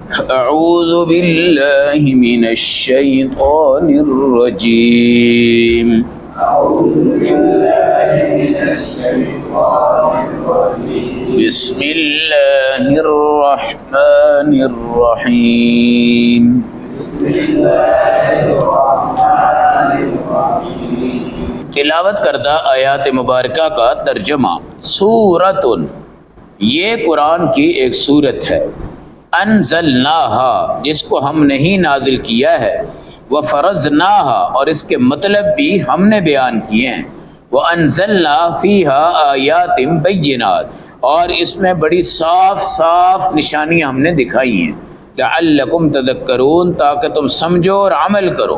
اعوذ باللہ من الشیطان الرجیم بسم اللہ الرحمن الرحیم تلاوت کردہ آیات مبارکہ کا ترجمہ سورۃ، یہ قرآن کی ایک سورت ہے، انزلناہا جس کو ہم نے ہی نازل کیا ہے، وفرضناہا اور اس کے مطلب بھی ہم نے بیان کیے ہیں، وانزلنا فیہا آیات بینات اور اس میں بڑی صاف صاف نشانیاں ہم نے دکھائی ہیں، لعلکم تذکرون تاکہ تم سمجھو اور عمل کرو۔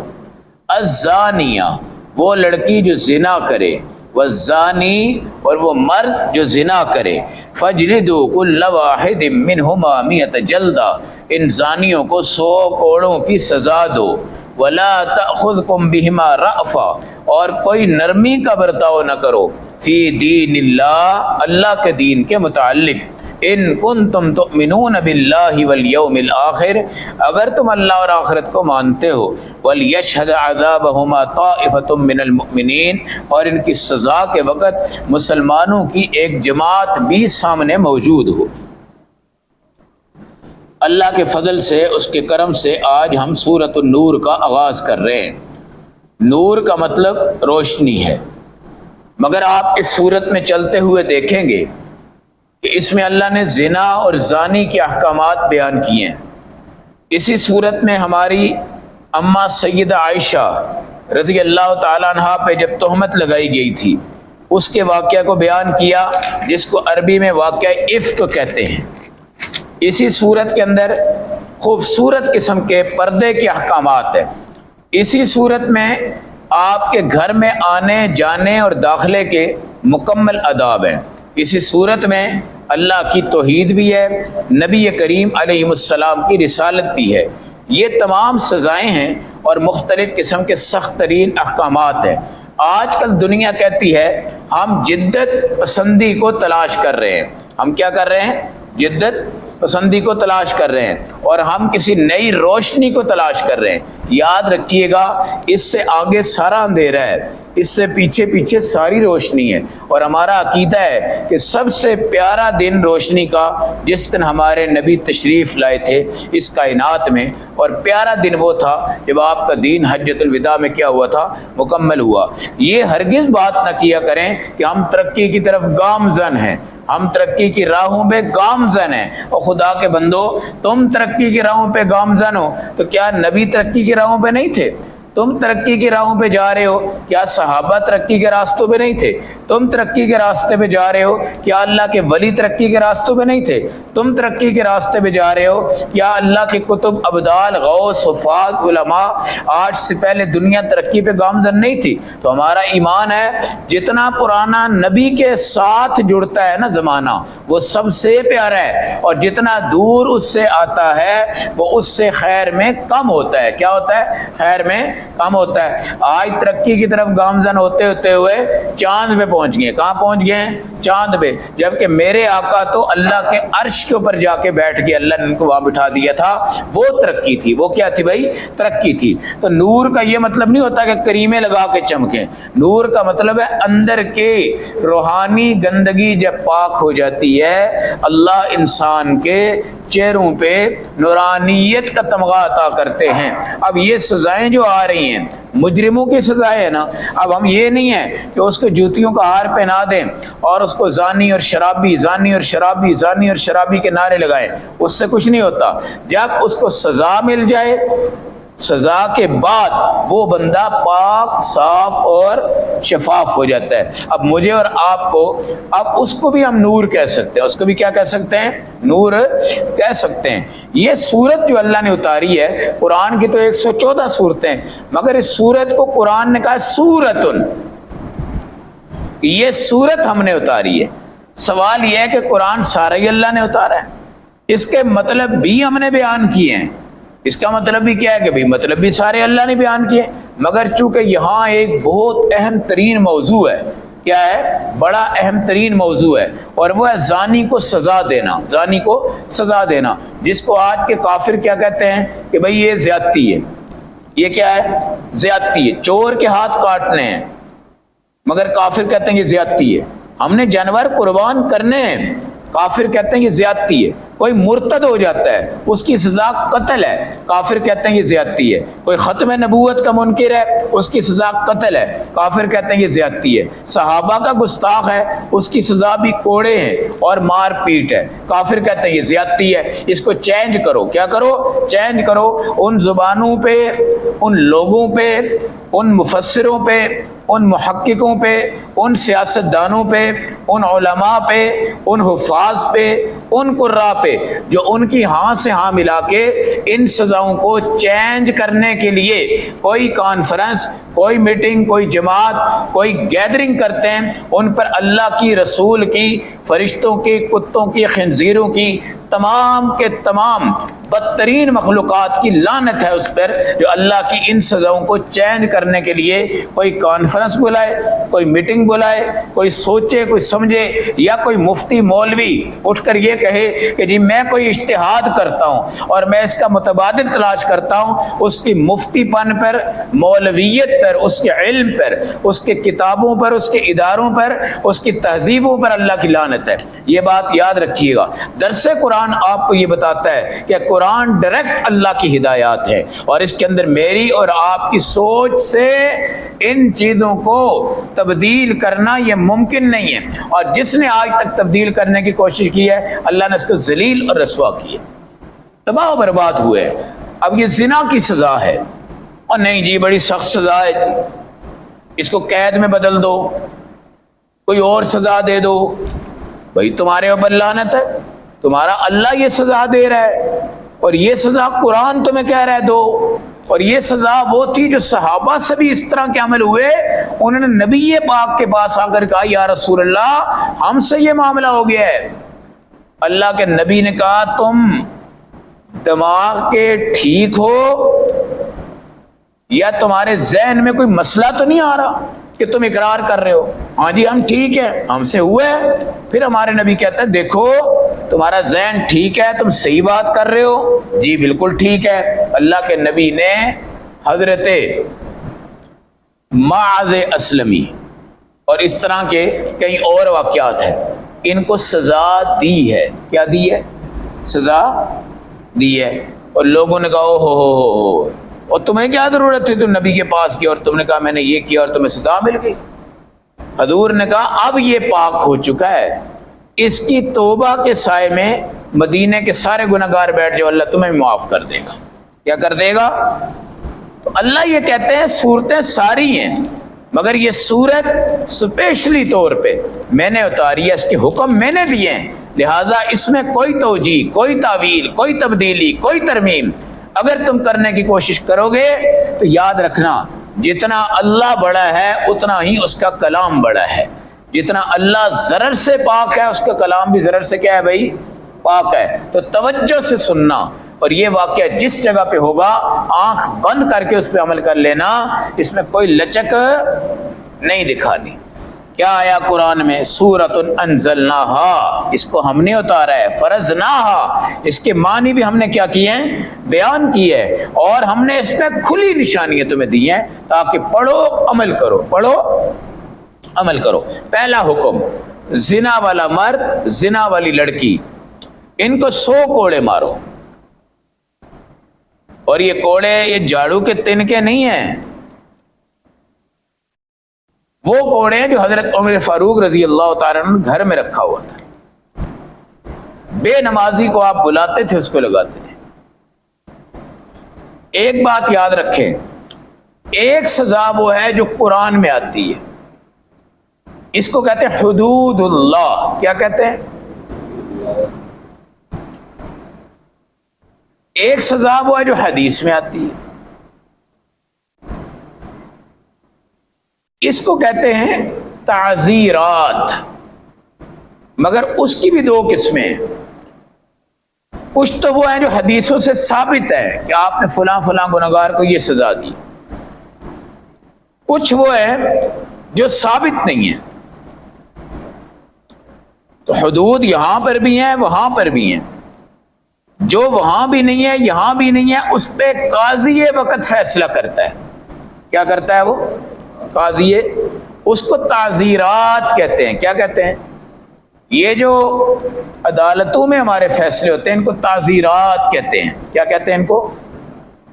الزانیہ وہ لڑکی جو زنا کرے، والزانی اور وہ مرد جو زنا کرے، فجلدوا کل واحد منہما 100 جلدہ ان زانیوں کو 100 کوڑوں کی سزا دو، ولا تأخذکم بہما رأفا اور کوئی نرمی کا برتاؤ نہ کرو، فی دین اللہ اللہ کے دین کے متعلق، ان کنتم تؤمنون باللہ والیوم الآخر اگر تم اللہ اور آخرت کو مانتے ہو، ولیشہد عذابہما طائفۃ من المؤمنین اور ان کی سزا کے وقت مسلمانوں کی ایک جماعت بھی سامنے موجود ہو۔ اللہ کے فضل سے، اس کے کرم سے آج ہم سورۃ النور کا آغاز کر رہے ہیں۔ نور کا مطلب روشنی ہے، مگر آپ اس سورت میں چلتے ہوئے دیکھیں گے کہ اس میں اللہ نے زنا اور زانی کے احکامات بیان کیے ہیں۔ اسی صورت میں ہماری اماں سیدہ عائشہ رضی اللہ تعالیٰ عنہا پہ جب تہمت لگائی گئی تھی، اس کے واقعہ کو بیان کیا جس کو عربی میں واقعہ افک کہتے ہیں۔ اسی صورت کے اندر خوبصورت قسم کے پردے کے احکامات ہیں۔ اسی صورت میں آپ کے گھر میں آنے جانے اور داخلے کے مکمل آداب ہیں۔ اسی صورت میں اللہ کی توحید بھی ہے، نبی کریم علیہ السلام کی رسالت بھی ہے۔ یہ تمام سزائیں ہیں اور مختلف قسم کے سخت ترین احکامات ہیں۔ آج کل دنیا کہتی ہے ہم جدت پسندی کو تلاش کر رہے ہیں۔ ہم کیا کر رہے ہیں؟ جدت پسندی کو تلاش کر رہے ہیں، اور ہم کسی نئی روشنی کو تلاش کر رہے ہیں۔ یاد رکھیے گا، اس سے آگے سارا اندھیرا ہے، اس سے پیچھے پیچھے ساری روشنی ہے، اور ہمارا عقیدہ ہے کہ سب سے پیارا دن روشنی کا جس دن ہمارے نبی تشریف لائے تھے اس کائنات میں، اور پیارا دن وہ تھا جب آپ کا دین حجۃ الوداع میں کیا ہوا تھا؟ مکمل ہوا۔ یہ ہرگز بات نہ کیا کریں کہ ہم ترقی کی طرف گامزن ہیں، ہم ترقی کی راہوں پہ گامزن ہیں۔ اور خدا کے بندو، تم ترقی کی راہوں پہ گامزن ہو تو کیا نبی ترقی کی راہوں پہ نہیں تھے؟ تم ترقی کی راہوں پہ جا رہے ہو، کیا صحابہ ترقی کے راستوں پہ نہیں تھے؟ تم ترقی کے راستے پہ جا رہے ہو، کیا اللہ کے ولی ترقی کے راستوں پہ نہیں تھے؟ تم ترقی کے راستے پہ جا رہے ہو، کیا اللہ کے کتب، ابدال، غوث، حفاظ، علماء آج سے پہلے دنیا ترقی پہ گامزن نہیں تھی؟ تو ہمارا ایمان ہے جتنا پرانا نبی کے ساتھ جڑتا ہے نا زمانہ، وہ سب سے پیارا ہے، اور جتنا دور اس سے آتا ہے وہ اس سے خیر میں کم ہوتا ہے۔ کیا ہوتا ہے؟ خیر میں کم ہوتا ہے۔ آج ترقی کی طرف گامزن ہوتے ہوئے چاند پہ پہنچ گئے۔ کہاں پہنچ گئے ہیں؟ چاند پہ، جبکہ میرے آقا تو اللہ کے عرش کے اوپر جا کے بیٹھ کے اللہ نے ان کو وہاں بٹھا دیا تھا۔ وہ ترقی تھی۔ وہ کیا تھی بھائی؟ ترقی تھی۔ تو نور کا یہ مطلب نہیں ہوتا کہ کریمیں لگا کے چمکیں۔ نور کا مطلب ہے اندر کے روحانی گندگی جب پاک ہو جاتی ہے، اللہ انسان کے چہروں پہ نورانیت کا تمغہ عطا کرتے ہیں۔ اب یہ سزائیں جو آ رہی ہیں، مجرموں کی سزائیں ہیں نا، اب ہم یہ نہیں ہے کہ اس کو جوتیوں کا ہار پہنا دیں اور اس کو زانی اور شرابی، زانی اور شرابی، زانی اور شرابی کے نعرے لگائیں، اس سے کچھ نہیں ہوتا۔ جب اس کو سزا مل جائے، سزا کے بعد وہ بندہ پاک، صاف اور شفاف ہو جاتا ہے۔ اب مجھے اور آپ کو، اب اس کو بھی ہم نور کہہ سکتے ہیں، اس کو بھی کیا کہہ سکتے ہیں؟ نور کہہ سکتے ہیں۔ یہ سورت جو اللہ نے اتاری ہے، قرآن کی تو 114 صورتیں، مگر اس سورت کو قرآن نے کہا سورتن، یہ سورت ہم نے اتاری ہے۔ سوال یہ ہے کہ قرآن سارا ہی اللہ نے اتارا ہے، اس کے مطلب بھی ہم نے بیان کیے ہیں۔ اس کا مطلب بھی کیا ہے کہ مطلب بھی سارے اللہ نے بیان کیے، مگر چونکہ یہاں ایک بہت اہم ترین موضوع ہے کیا ہے؟ بڑا اہم ترین موضوع ہے، اور وہ ہے زانی کو سزا دینا، زانی کو سزا دینا، جس کو آج کے کافر کیا کہتے ہیں کہ بھئی یہ زیادتی ہے، یہ کیا ہے؟ زیادتی ہے، چور کے ہاتھ کاٹنے ہیں، مگر کافر کہتے ہیں یہ زیادتی ہے، ہم نے جانور قربان کرنے ہیں، کافر کہتے ہیں یہ زیادتی ہے، کوئی مرتد ہو جاتا ہے اس کی سزا قتل ہے، کافر کہتے ہیں یہ زیادتی ہے، کوئی ختم نبوت کا منکر ہے اس کی سزا قتل ہے، کافر کہتے ہیں یہ زیادتی ہے، صحابہ کا گستاخ ہے اس کی سزا بھی کوڑے ہیں اور مار پیٹ ہے، کافر کہتے ہیں یہ زیادتی ہے، اس کو چینج کرو، کیا کرو؟ چینج کرو، ان زبانوں پہ، ان لوگوں پہ، ان مفسروں پہ، ان محققوں پہ، ان سیاستدانوں پہ، ان علماء پہ، ان حفاظ پہ، ان قراء پہ جو ان کی ہاں سے ہاں ملا کے ان سزاؤں کو چینج کرنے کے لیے کوئی کانفرنس، کوئی میٹنگ، کوئی جماعت، کوئی گیدرنگ کرتے ہیں، ان پر اللہ کی، رسول کی، فرشتوں کی، کتوں کی، خنزیروں کی، تمام کے تمام بدترین مخلوقات کی لعنت ہے اس پر جو اللہ کی ان سزاؤں کو چینج کرنے کے لیے کوئی کانفرنس بلائے، کوئی میٹنگ بلائے، کوئی سوچے، کوئی سمجھے، یا کوئی مفتی مولوی اٹھ کر یہ کہے کہ جی میں کوئی اجتہاد کرتا ہوں اور میں اس کا متبادل تلاش کرتا ہوں، اس کی مفتی پن پر، مولویت پر، اس کے علم پر، اس کے کتابوں پر، اس کے اداروں پر، اس کی تہذیبوں پر اللہ کی لعنت ہے۔ یہ بات یاد رکھیے گا۔ درس قرآن آپ کو یہ بتاتا ہے کہ قرآن ڈائریکٹ اللہ کی ہدایات ہے، اور اس کے اندر میری اور آپ کی سوچ سے ان چیزوں کو تبدیل کرنا یہ ممکن نہیں ہے، اور جس نے آج تک تبدیل کرنے کی کوشش کی ہے اللہ نے اس کو ذلیل اور رسوا کی ہے، تباہ و برباد ہوئے۔ اب یہ زنا کی سزا ہے، اور نہیں جی بڑی سخت سزا ہے جی، اس کو قید میں بدل دو، کوئی اور سزا دے دو، بھئی تمہارے اوپر لعنت ہے، تمہارا اللہ یہ سزا دے رہا ہے، اور یہ سزا قرآن تمہیں کہہ رہا ہے دو، اور یہ سزا وہ تھی جو صحابہ سے بھی اس طرح کے عمل ہوئے، انہوں نے نبی پاک کے پاس آ کر کہا یا رسول اللہ ہم سے یہ معاملہ ہو گیا ہے، اللہ کے نبی نے کہا تم دماغ کے ٹھیک ہو یا تمہارے ذہن میں کوئی مسئلہ تو نہیں آ رہا کہ تم اقرار کر رہے ہو؟ ہاں جی ہم ٹھیک ہے، ہم سے ہوا ہے۔ پھر ہمارے نبی کہتا ہے دیکھو تمہارا ذہن ٹھیک ہے، تم صحیح بات کر رہے ہو، جی بالکل ٹھیک ہے۔ اللہ کے نبی نے حضرت معاذ اسلمی اور اس طرح کے کئی اور واقعات ہیں، ان کو سزا دی ہے۔ کیا دی ہے؟ سزا دی ہے، اور لوگوں نے کہا او ہو اور تمہیں کیا ضرورت تھی، تم نبی کے پاس گئے اور تم نے کہا میں نے یہ کیا اور تمہیں سزا مل گئی۔ حضور نے کہا اب یہ پاک ہو چکا ہے، اس کی توبہ کے سائے میں مدینے کے سارے گناہگار بیٹھ جاؤ، اللہ تمہیں معاف کر دے گا۔ کیا کر دے گا؟ تو اللہ یہ کہتے ہیں صورتیں ساری ہیں، مگر یہ صورت اسپیشلی طور پہ میں نے اتاری ہے، اس کے حکم میں نے دیے ہیں، لہٰذا اس میں کوئی توجیہ، کوئی تعویل، کوئی تبدیلی، کوئی ترمیم اگر تم کرنے کی کوشش کرو گے تو یاد رکھنا جتنا اللہ بڑا ہے اتنا ہی اس کا کلام بڑا ہے، جتنا اللہ ضرر سے پاک ہے اس کا کلام بھی ضرر سے کیا ہے بھائی؟ پاک ہے۔ تو توجہ سے سننا، اور یہ واقعہ جس جگہ پہ ہوگا آنکھ بند کر کے اس پہ عمل کر لینا، اس میں کوئی لچک نہیں دکھانی۔ کیا آیا قرآن میں؟ سورۃ انزلناہا، اس کو ہم نے اتارا ہے، فرضناہا، اس کے معنی بھی ہم نے کیا کیے ہیں؟ بیان کیے ہے، اور ہم نے اس میں کھلی نشانیاں تمہیں دی ہیں تاکہ پڑھو عمل کرو، پڑھو عمل کرو۔ پہلا حکم، زنا والا مرد، زنا والی لڑکی، ان کو 100 کوڑے مارو، اور یہ کوڑے یہ جھاڑو کے تنکے نہیں ہیں، وہ کوڑے ہیں جو حضرت عمر فاروق رضی اللہ تعالیٰ عنہ گھر میں رکھا ہوا تھا، بے نمازی کو آپ بلاتے تھے اس کو لگاتے تھے۔ ایک بات یاد رکھیں، ایک سزا وہ ہے جو قرآن میں آتی ہے، اس کو کہتے ہیں حدود اللہ۔ کیا کہتے ہیں؟ ایک سزا وہ ہے جو حدیث میں آتی ہے، اس کو کہتے ہیں تعزیرات، مگر اس کی بھی 2 قسمیں ہیں۔ کچھ تو وہ ہیں جو حدیثوں سے ثابت ہے کہ آپ نے فلاں فلاں گنہگار کو یہ سزا دی، کچھ وہ ہیں جو ثابت نہیں ہیں تو حدود یہاں پر بھی ہیں وہاں پر بھی ہیں، جو وہاں بھی نہیں ہے یہاں بھی نہیں ہے اس پہ قاضی وقت فیصلہ کرتا ہے۔ کیا کرتا ہے وہ قاضی؟ اس کو تعزیرات کہتے ہیں۔ کیا کہتے ہیں؟ یہ جو عدالتوں میں ہمارے فیصلے ہوتے ہیں ان کو تعزیرات کہتے ہیں۔ کیا کہتے ہیں ان کو؟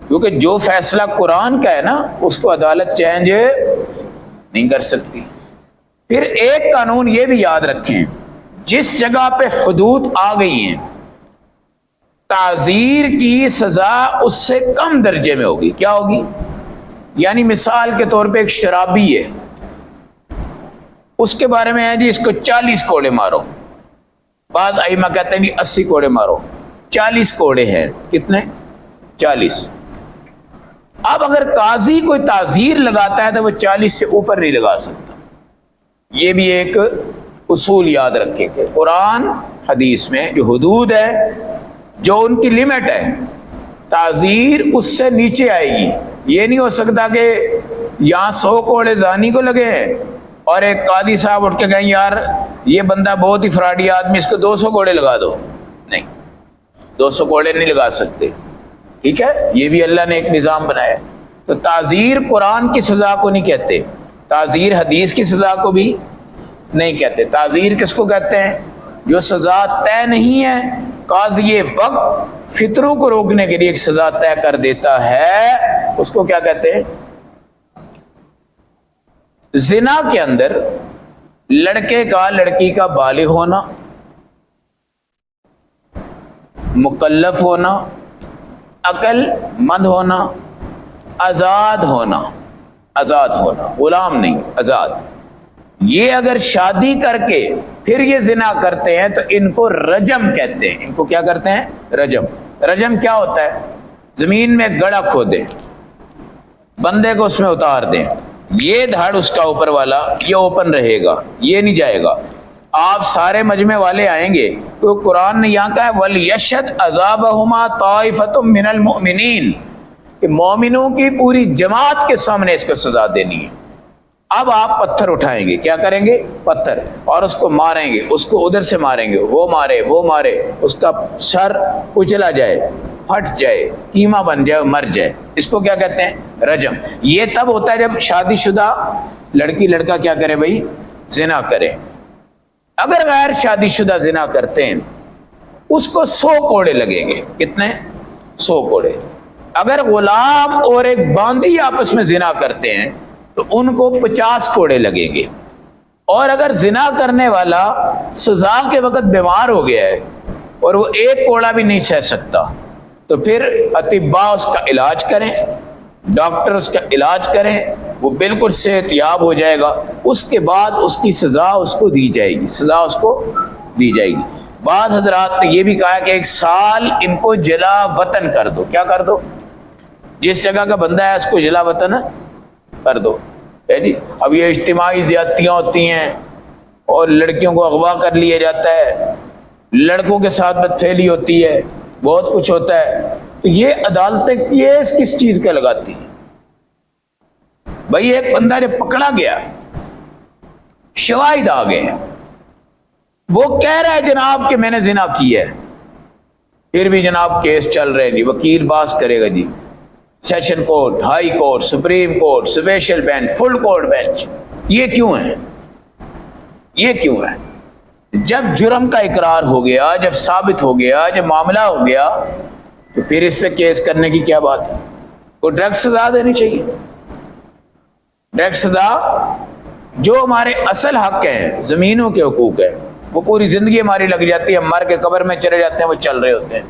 کیونکہ جو فیصلہ قرآن کا ہے نا اس کو عدالت چینج نہیں کر سکتی۔ پھر ایک قانون یہ بھی یاد رکھیں، جس جگہ پہ حدود آ گئی ہیں تعزیر کی سزا اس سے کم درجے میں ہوگی۔ کیا ہوگی؟ یعنی مثال کے طور پہ ایک شرابی ہے، اس کے بارے میں ہے جی اس کو 40 کوڑے مارو، بعض ائمہ کہتے ہیں جی 80 کوڑے مارو، 40 کوڑے ہیں۔ کتنے؟ 40۔ اب اگر قاضی کوئی تعزیر لگاتا ہے تو وہ 40 سے اوپر نہیں لگا سکتا۔ یہ بھی ایک اصول یاد رکھیں کہ قرآن حدیث میں جو حدود ہے جو ان کی لمٹ ہے تعزیر اس سے نیچے آئے گی۔ یہ نہیں ہو سکتا کہ یہاں 100 کوڑے زانی کو لگے ہیں اور ایک قاضی صاحب اٹھ کے کہیں یار یہ بندہ بہت ہی فراڈی آدمی اس کو 200 کوڑے لگا دو۔ نہیں، 200 کوڑے نہیں لگا سکتے۔ ٹھیک ہے، یہ بھی اللہ نے ایک نظام بنایا ہے۔ تو تعزیر قرآن کی سزا کو نہیں کہتے، تعزیر حدیث کی سزا کو بھی نہیں کہتے۔ تعزیر کس کو کہتے ہیں؟ جو سزا طے نہیں ہے، قاضی وقت فطروں کو روکنے کے لیے ایک سزا طے کر دیتا ہے، اس کو کیا کہتے ہیں؟ زنا کے اندر لڑکے کا لڑکی کا بالغ ہونا، مکلف ہونا، عقل مند ہونا، آزاد ہونا، غلام نہیں آزاد، یہ اگر شادی کر کے پھر یہ زنا کرتے ہیں تو ان کو رجم کہتے ہیں۔ ان کو کیا کرتے ہیں؟ رجم۔ رجم کیا ہوتا ہے؟ زمین میں گڑھا کھودیں، بندے کو اس میں اتار دیں، یہ دھڑ اس کا اوپر والا یہ اوپن رہے گا، یہ نہیں جائے گا۔ آپ سارے مجمع والے آئیں گے تو قرآن نے یہاں کہا ہے وَلْيَشْهَدْ عَذَابَهُمَا طَائِفَةٌ مِّنَ الْمُؤْمِنِينَ کہ مومنوں کی پوری جماعت کے سامنے اس کو سزا دینی ہے۔ اب آپ پتھر اٹھائیں گے، کیا کریں گے؟ پتھر، اور اس کو ماریں گے، اس کو ادھر سے ماریں گے، وہ مارے، اس کا سر کچلا جائے، پھٹ جائے، قیمہ بن جائے، مر جائے، اس کو کیا کہتے ہیں؟ رجم۔ یہ تب ہوتا ہے جب شادی شدہ لڑکی لڑکا کیا کرے بھائی؟ زنا کرے۔ اگر غیر شادی شدہ زنا کرتے ہیں اس کو 100 کوڑے لگیں گے۔ کتنے؟ 100 کوڑے۔ اگر غلام اور ایک باندی آپس میں زنا کرتے ہیں تو ان کو 50 کوڑے لگیں گے۔ اور اگر زنا کرنے والا سزا کے وقت بیمار ہو گیا ہے اور وہ 1 کوڑا بھی نہیں سہ سکتا تو پھر اطباء اس کا علاج کریں، ڈاکٹر اس کا علاج کریں، وہ بالکل صحت یاب ہو جائے گا، اس کے بعد اس کی سزا اس کو دی جائے گی، سزا اس کو دی جائے گی۔ بعض حضرات نے یہ بھی کہا کہ 1 سال ان کو جلا وطن کر دو۔ کیا کر دو؟ جس جگہ کا بندہ ہے اس کو جلا وطن کر دو۔ جی اب یہ اجتماعی زیادتیاں ہوتی ہیں اور لڑکیوں کو اغوا کر لیا جاتا ہے، لڑکوں کے ساتھ بدفعلی ہوتی ہے، بہت کچھ ہوتا ہے، تو یہ عدالتیں کیس کس چیز کا لگاتی ہیں؟ بھائی ایک بندہ جب پکڑا گیا، شواہد آ گئے، وہ کہہ رہا ہے جناب کہ میں نے زنا کیا ہے، پھر بھی جناب کیس چل رہے جی، وکیل باس کرے گا جی، session court, high court, supreme court, special bench, full court bench. یہ کیوں ہے؟ یہ کیوں ہے؟ جب جرم کا اقرار ہو گیا، جب ثابت ہو گیا، جب معاملہ ہو گیا تو پھر اس پہ کیس کرنے کی کیا بات ہے؟ کوئی ڈائریکٹ سزا دینی چاہیے۔ ڈائریکٹ سزا، جو ہمارے اصل حق ہیں، زمینوں کے حقوق ہیں، وہ پوری زندگی ہماری لگ جاتی ہے، ہم مر کے قبر میں چلے جاتے ہیں، وہ چل رہے ہوتے ہیں۔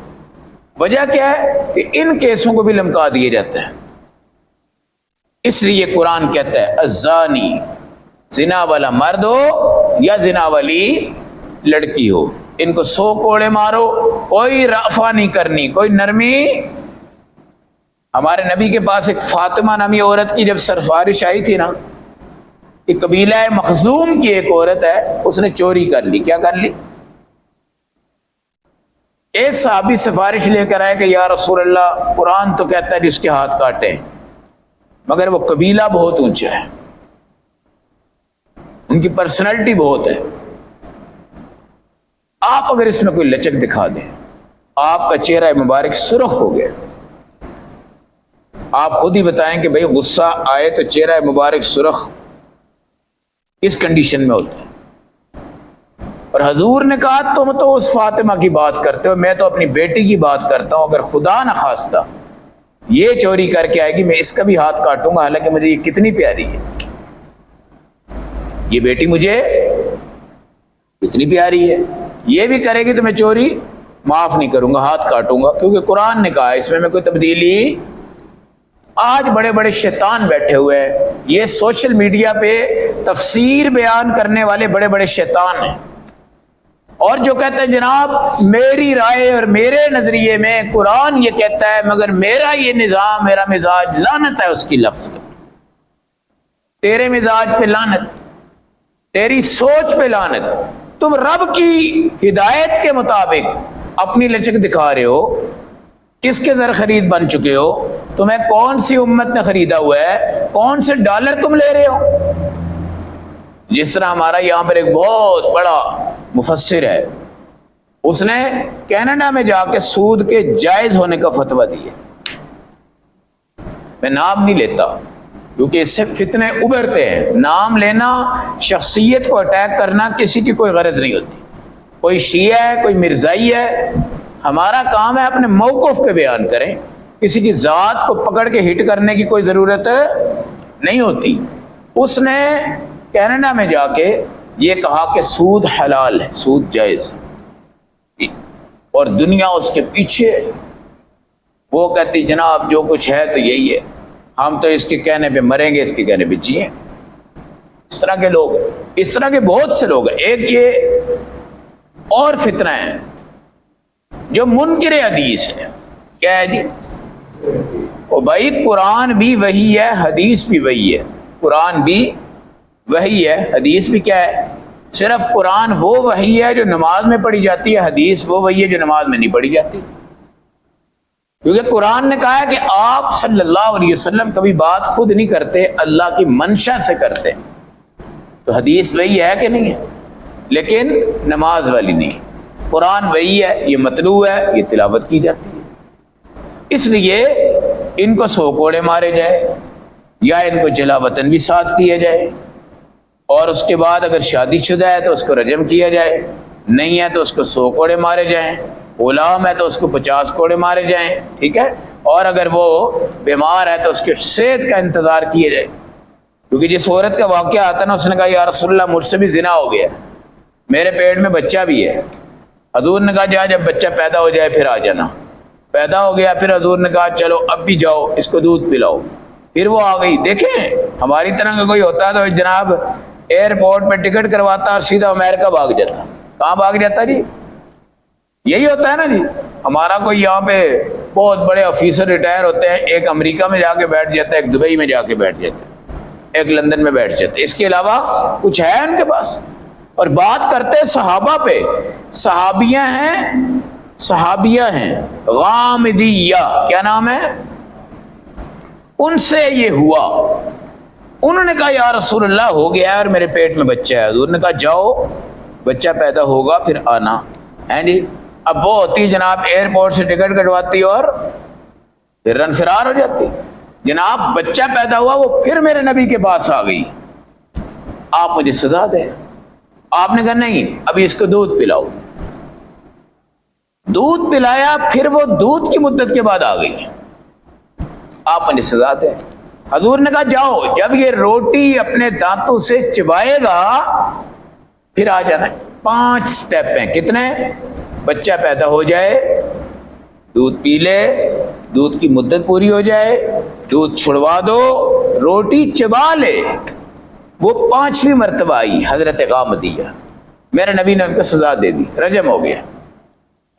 وجہ کیا ہے؟ کہ ان کیسوں کو بھی لمکا دیے جاتے ہیں۔ اس لیے قرآن کہتا ہے الزانی، زنا والا مرد ہو یا زنا والی لڑکی ہو، ان کو 100 کوڑے مارو، کوئی رأفہ نہیں کرنی، کوئی نرمی۔ ہمارے نبی کے پاس ایک فاطمہ نامی عورت کی جب سفارش آئی تھی نا، کہ قبیلہ مخزوم کی ایک عورت ہے، اس نے چوری کر لی۔ کیا کر لی؟ ایک صحابی سفارش لے کر آئے کہ یا رسول اللہ، قرآن تو کہتا ہے جس کے ہاتھ کاٹیں، مگر وہ قبیلہ بہت اونچا ہے، ان کی پرسنالٹی بہت ہے، آپ اگر اس میں کوئی لچک دکھا دیں، آپ کا چہرہ مبارک سرخ ہو گیا، آپ خود ہی بتائیں کہ بھئی غصہ آئے تو چہرہ مبارک سرخ کس کنڈیشن میں ہوتا ہے؟ اور حضور نے کہا تم تو اس فاطمہ کی بات کرتے ہو، میں تو اپنی بیٹی کی بات کرتا ہوں، اگر خدا نہ خواستہ یہ چوری کر کے آئے گی میں اس کا بھی ہاتھ کاٹوں گا، حالانکہ مجھے یہ کتنی پیاری ہے، یہ بیٹی مجھے کتنی پیاری ہے، یہ بھی کرے گی تو میں چوری معاف نہیں کروں گا، ہاتھ کاٹوں گا، کیونکہ قرآن نے کہا اس میں کوئی تبدیلی۔ آج بڑے بڑے شیطان بیٹھے ہوئے ہیں، یہ سوشل میڈیا پہ تفسیر بیان کرنے والے بڑے بڑے شیطان ہیں، اور جو کہتے ہیں جناب میری رائے اور میرے نظریے میں قرآن یہ کہتا ہے، مگر میرا یہ نظام، میرا مزاج، لعنت ہے اس کی لفظ پہ، تیرے مزاج پہ لعنت، تیری سوچ پہ لعنت، تم رب کی ہدایت کے مطابق اپنی لچک دکھا رہے ہو، کس کے زر خرید بن چکے ہو، تمہیں کون سی امت نے خریدا ہوا ہے، کون سے ڈالر تم لے رہے ہو؟ جس طرح ہمارا یہاں پر ایک بہت بڑا مفسر ہے، اس نے کینیڈا میں جا کے سود کے جائز ہونے کا فتویٰ دیا، میں نام نہیں لیتا کیونکہ اس سے فتنے ابھرتے ہیں، نام لینا شخصیت کو اٹیک کرنا کسی کی کوئی غرض نہیں ہوتی، کوئی شیعہ ہے کوئی مرزائی ہے، ہمارا کام ہے اپنے موقف پہ بیان کریں، کسی کی ذات کو پکڑ کے ہٹ کرنے کی کوئی ضرورت نہیں ہوتی۔ اس نے کینیڈا میں جا کے یہ کہا کہ سود حلال ہے، سود جائز ہے، اور دنیا اس کے پیچھے، وہ کہتی جناب جو کچھ ہے تو یہی ہے، ہم تو اس کے کہنے پہ مریں گے، اس کے کہنے پہ جیئیں۔ اس طرح کے لوگ، اس طرح کے بہت سے لوگ ہیں۔ ایک یہ اور فتنہ ہے جو منکر حدیث ہے، کیا ہے جی؟ او بھائی قرآن بھی وہی ہے، حدیث بھی وہی ہے، قرآن بھی وہی ہے، حدیث بھی کیا ہے؟ صرف قرآن وہ وہی ہے جو نماز میں پڑھی جاتی ہے، حدیث وہ وہی ہے جو نماز میں نہیں پڑھی جاتی، کیونکہ قرآن نے کہا ہے کہ آپ صلی اللہ علیہ وسلم کبھی بات خود نہیں کرتے، اللہ کی منشا سے کرتے، تو حدیث وہی ہے کہ نہیں ہے؟ لیکن نماز والی نہیں، قرآن وہی ہے، یہ متلو ہے، یہ تلاوت کی جاتی ہے، اس لیے ان کو 100 کوڑے مارے جائے یا ان کو جلا وطن بھی ساتھ کیا جائے، اور اس کے بعد اگر شادی شدہ ہے تو اس کو رجم کیا جائے، نہیں ہے تو اس کو 100 کوڑے مارے جائیں، غلام ہے تو اس کو 50 کوڑے مارے جائیں، ٹھیک ہے، اور اگر وہ بیمار ہے تو اس کے صحت کا انتظار کیا جائے، کیونکہ جس عورت کا واقعہ آتا ہے نا، اس نے کہا یا رسول اللہ مجھ سے بھی زنا ہو گیا، میرے پیٹ میں بچہ بھی ہے، حضور نے کہا جا جب بچہ پیدا ہو جائے پھر آ جانا، پیدا ہو گیا، پھر حضور نے کہا چلو اب بھی جاؤ اس کو دودھ پلاؤ، پھر وہ آ گئی۔ دیکھیں ہماری طرح کا کوئی ہوتا تو جناب ایئرپورٹ پہ ٹکٹ کرواتا اور سیدھا امریکہ بھاگ جاتا، کہاں بھاگ جاتا جی؟ یہی ہوتا ہے نا جی، ہمارا کوئی یہاں پہ بہت بڑے آفیسر ریٹائر ہوتے ہیں، ایک امریکہ میں جا کے بیٹھ جاتا ہے، ایک دبئی میں جا کے بیٹھ جاتا ہے، ایک لندن میں بیٹھ جاتا ہے، اس کے علاوہ کچھ ہے ان کے پاس۔ اور بات کرتے ہیں صحابہ پہ، صحابیہ ہیں غامدیہ، کیا نام ہے ان سے؟ یہ ہوا، انہوں نے کہا یا رسول اللہ ہو گیا ہے اور میرے پیٹ میں بچہ ہے، حضور نے کہا جاؤ بچہ پیدا ہوگا پھر آنا، ہے جی۔ اب وہ ہوتی جناب ایئرپورٹ سے ٹکٹ کٹواتی اور پھر رن فرار ہو جاتی، جناب بچہ پیدا ہوا وہ پھر میرے نبی کے پاس آ گئی، آپ مجھے سزا دیں، آپ نے کہا نہیں ابھی اس کو دودھ پلاؤ، دودھ پلایا، پھر وہ دودھ کی مدت کے بعد آ گئی، آپ مجھے سزا دیں۔ حضور نے کہا جاؤ جب یہ روٹی اپنے دانتوں سے چبائے گا پھر آ جانا۔ 5 سٹیپ ہیں، کتنے؟ بچہ پیدا ہو جائے، دودھ پی لے، دودھ کی مدت پوری ہو جائے، دودھ چھڑوا دو، روٹی چبا لے، وہ 5ویں مرتبہ آئی حضرت غامدیہ، میرے نبی نے ان کو سزا دے دی، رجم ہو گیا،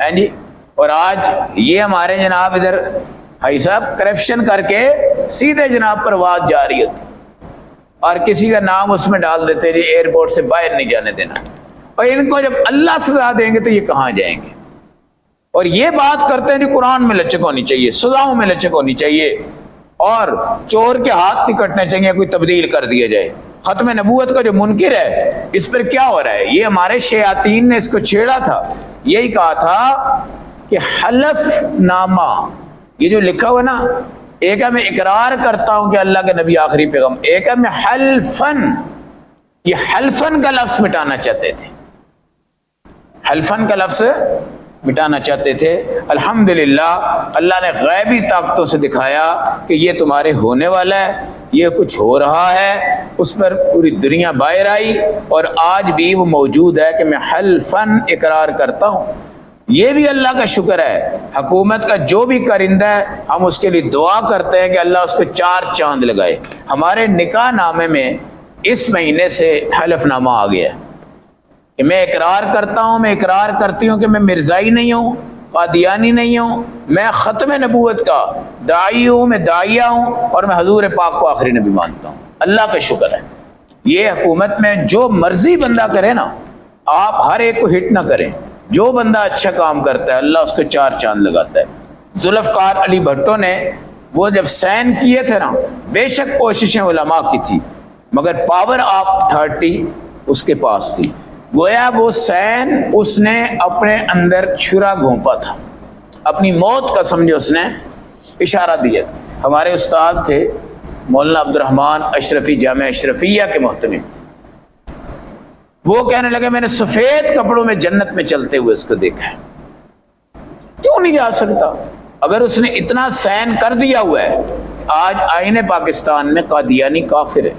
ہیں جی۔ اور آج یہ ہمارے جناب ادھر بھائی صاحب کرپشن کر کے سیدھے جناب پرواز جاری ہوتی اور کسی کا نام اس میں ڈال دیتے جی ایئرپورٹ سے باہر نہیں جانے دینا، اور ان کو جب اللہ سزا دیں گے تو یہ کہاں جائیں گے؟ اور یہ بات کرتے ہیں جی قرآن میں لچک ہونی چاہیے، سزاؤں میں لچک ہونی چاہیے، اور چور کے ہاتھ نہیں کٹنے چاہیے، کوئی تبدیل کر دیا جائے، ختم نبوت کا جو منکر ہے اس پر کیا ہو رہا ہے؟ یہ ہمارے شیاطین نے اس کو چھیڑا تھا، یہی کہا تھا کہ حلف نامہ یہ جو لکھا ہوا نا، ایک ہے میں اقرار کرتا ہوں کہ اللہ کے نبی آخری پیغام، ایک ہے میں حلفن، یہ حلفن کا لفظ مٹانا چاہتے تھے، حلفن کا لفظ مٹانا چاہتے تھے۔ الحمدللہ اللہ نے غیبی طاقتوں سے دکھایا کہ یہ تمہارے ہونے والا ہے، یہ کچھ ہو رہا ہے، اس پر پوری دنیا باہر آئی، اور آج بھی وہ موجود ہے کہ میں حلفن اقرار کرتا ہوں۔ یہ بھی اللہ کا شکر ہے، حکومت کا جو بھی کرندہ ہے ہم اس کے لیے دعا کرتے ہیں کہ اللہ اس کو 4 چاند لگائے۔ ہمارے نکاح نامے میں اس مہینے سے حلف نامہ آ گیا ہے کہ میں اقرار کرتا ہوں، میں اقرار کرتی ہوں کہ میں مرزائی نہیں ہوں، قادیانی نہیں ہوں، میں ختم نبوت کا داعی ہوں، میں داعیہ ہوں، اور میں حضور پاک کو آخری نبی مانتا ہوں۔ اللہ کا شکر ہے۔ یہ حکومت میں جو مرضی بندہ کرے نا، آپ ہر ایک کو ہٹ نہ کریں، جو بندہ اچھا کام کرتا ہے اللہ اس کو 4 چاند لگاتا ہے۔ ذوالفقار علی بھٹو نے وہ جب سائن کیے تھے نا، بے شک کوششیں علماء کی تھی مگر پاور آف اتھارٹی اس کے پاس تھی، گویا وہ سین اس نے اپنے اندر چھرا گھونپا تھا، اپنی موت کا سمجھے اس نے اشارہ دیا تھا۔ ہمارے استاد تھے مولانا عبدالرحمن اشرفی، جامعہ اشرفیہ کے محتمم تھے، وہ کہنے لگے میں نے سفید کپڑوں میں جنت میں چلتے ہوئے اس کو دیکھا ہے، کیوں نہیں جا سکتا؟ اگر اس نے اتنا سین کر دیا ہوا ہے، آج آئین پاکستان میں قادیانی کافر ہے،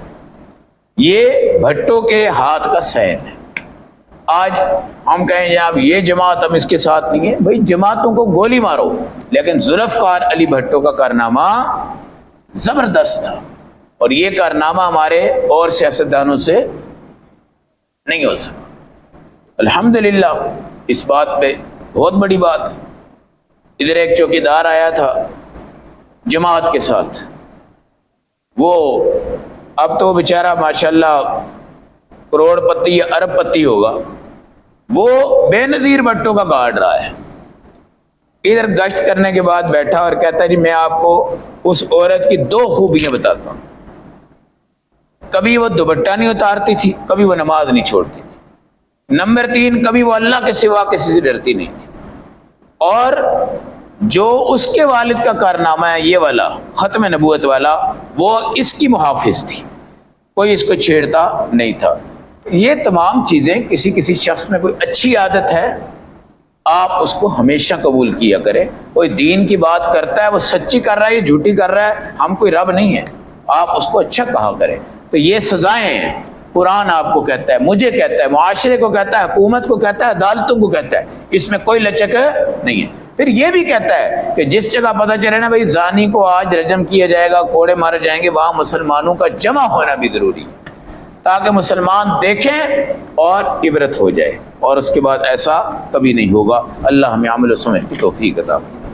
یہ بھٹو کے ہاتھ کا سین ہے۔ آج ہم کہیں جناب یہ جماعت ہم اس کے ساتھ نہیں ہے، بھئی جماعتوں کو گولی مارو، لیکن ذوالفقار علی بھٹو کا کارنامہ زبردست تھا، اور یہ کارنامہ ہمارے اور سیاستدانوں سے نہیں ہو سکا۔ الحمدللہ اس بات پہ بہت بڑی بات ہے۔ ادھر ایک چوکیدار آیا تھا جماعت کے ساتھ، وہ اب تو بیچارہ ماشاءاللہ کروڑ پتی یا ارب پتی ہوگا، وہ بے نظیر بھٹو کا گارڈ رہا ہے۔ ادھر گشت کرنے کے بعد بیٹھا اور کہتا ہے جی میں آپ کو اس عورت کی 2 خوبیاں بتاتا ہوں، کبھی وہ دوپٹہ نہیں اتارتی تھی، کبھی وہ نماز نہیں چھوڑتی تھی، نمبر 3 کبھی وہ اللہ کے سوا کسی سے ڈرتی نہیں تھی، اور جو اس کے والد کا کارنامہ ہے یہ والا ختم نبوت والا، وہ اس کی محافظ تھی، کوئی اس کو چھیڑتا نہیں تھا۔ یہ تمام چیزیں کسی شخص میں کوئی اچھی عادت ہے آپ اس کو ہمیشہ قبول کیا کریں۔ کوئی دین کی بات کرتا ہے وہ سچی کر رہا ہے یا جھوٹی کر رہا ہے، ہم کوئی رب نہیں ہے، آپ اس کو اچھا کہا کریں۔ تو یہ سزائیں ہیں، قرآن آپ کو کہتا ہے، مجھے کہتا ہے، معاشرے کو کہتا ہے، حکومت کو کہتا ہے، عدالتوں کو کہتا ہے، اس میں کوئی لچک نہیں ہے۔ پھر یہ بھی کہتا ہے کہ جس جگہ پتہ چلے نا بھائی زانی کو آج رجم کیا جائے گا، کوڑے مارے جائیں گے، وہاں مسلمانوں کا جمع ہونا بھی ضروری ہے تاکہ مسلمان دیکھیں اور عبرت ہو جائے، اور اس کے بعد ایسا کبھی نہیں ہوگا۔ اللہ ہمیں عمل و سمجھ کی توفیق عطا فرمائے۔